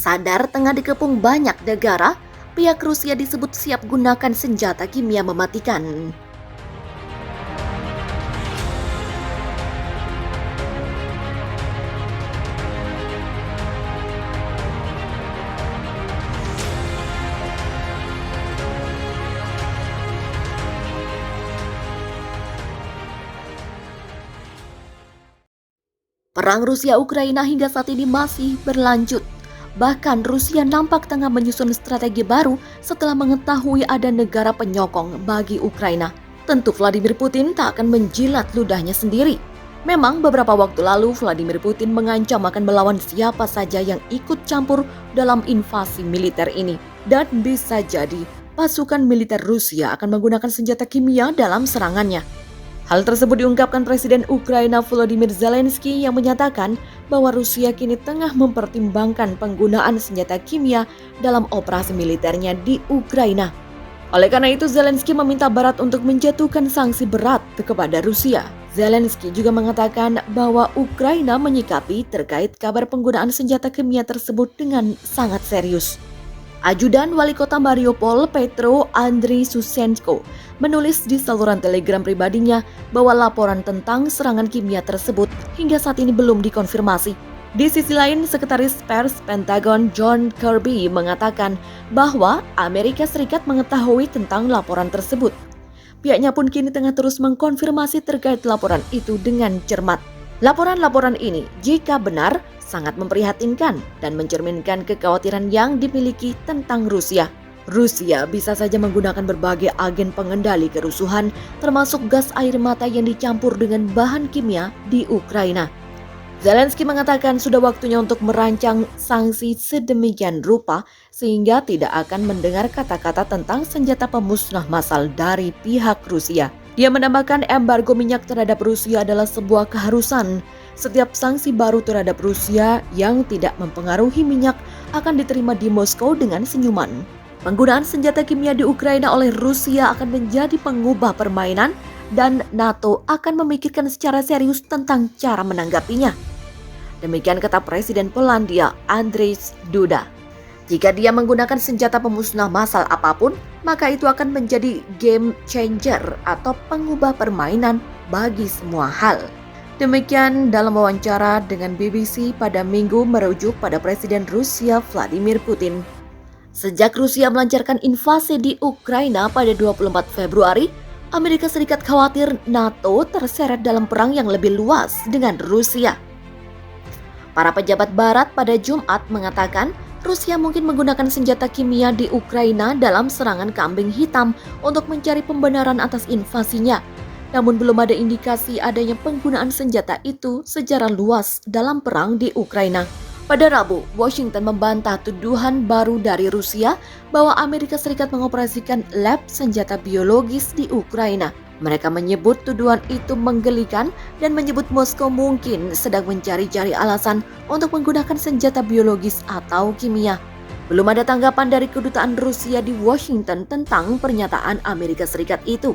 Sadar tengah dikepung banyak negara, pihak Rusia disebut siap gunakan senjata kimia mematikan. Perang Rusia-Ukraina hingga saat ini masih berlanjut. Bahkan Rusia nampak tengah menyusun strategi baru setelah mengetahui ada negara penyokong bagi Ukraina. Tentu Vladimir Putin tak akan menjilat ludahnya sendiri. Memang beberapa waktu lalu Vladimir Putin mengancam akan melawan siapa saja yang ikut campur dalam invasi militer ini. Dan bisa jadi pasukan militer Rusia akan menggunakan senjata kimia dalam serangannya. Hal tersebut diungkapkan Presiden Ukraina Volodymyr Zelensky yang menyatakan bahwa Rusia kini tengah mempertimbangkan penggunaan senjata kimia dalam operasi militernya di Ukraina. Oleh karena itu, Zelensky meminta Barat untuk menjatuhkan sanksi berat kepada Rusia. Zelensky juga mengatakan bahwa Ukraina menyikapi terkait kabar penggunaan senjata kimia tersebut dengan sangat serius. Ajudan Wali Kota Mariupol, Petro Andriy Susenko, menulis di saluran Telegram pribadinya bahwa laporan tentang serangan kimia tersebut hingga saat ini belum dikonfirmasi. Di sisi lain, Sekretaris Pers Pentagon John Kirby mengatakan bahwa Amerika Serikat mengetahui tentang laporan tersebut. Pihaknya pun kini tengah terus mengkonfirmasi terkait laporan itu dengan cermat. Laporan-laporan ini, jika benar, sangat memprihatinkan dan mencerminkan kekhawatiran yang dimiliki tentang Rusia. Rusia bisa saja menggunakan berbagai agen pengendali kerusuhan, termasuk gas air mata yang dicampur dengan bahan kimia di Ukraina. Zelensky mengatakan sudah waktunya untuk merancang sanksi sedemikian rupa sehingga tidak akan mendengar kata-kata tentang senjata pemusnah massal dari pihak Rusia. Dia menambahkan embargo minyak terhadap Rusia adalah sebuah keharusan. Setiap sanksi baru terhadap Rusia yang tidak mempengaruhi minyak akan diterima di Moskow dengan senyuman. Penggunaan senjata kimia di Ukraina oleh Rusia akan menjadi pengubah permainan dan NATO akan memikirkan secara serius tentang cara menanggapinya. Demikian kata Presiden Polandia Andrzej Duda. Jika dia menggunakan senjata pemusnah massal apapun, maka itu akan menjadi game changer atau pengubah permainan bagi semua hal. Demikian dalam wawancara dengan BBC pada Minggu merujuk pada Presiden Rusia Vladimir Putin. Sejak Rusia melancarkan invasi di Ukraina pada 24 Februari, Amerika Serikat khawatir NATO terseret dalam perang yang lebih luas dengan Rusia. Para pejabat Barat pada Jumat mengatakan Rusia mungkin menggunakan senjata kimia di Ukraina dalam serangan kambing hitam untuk mencari pembenaran atas invasinya. Namun belum ada indikasi adanya penggunaan senjata itu secara luas dalam perang di Ukraina. Pada Rabu, Washington membantah tuduhan baru dari Rusia bahwa Amerika Serikat mengoperasikan lab senjata biologis di Ukraina. Mereka menyebut tuduhan itu menggelikan dan menyebut Moskow mungkin sedang mencari-cari alasan untuk menggunakan senjata biologis atau kimia. Belum ada tanggapan dari kedutaan Rusia di Washington tentang pernyataan Amerika Serikat itu.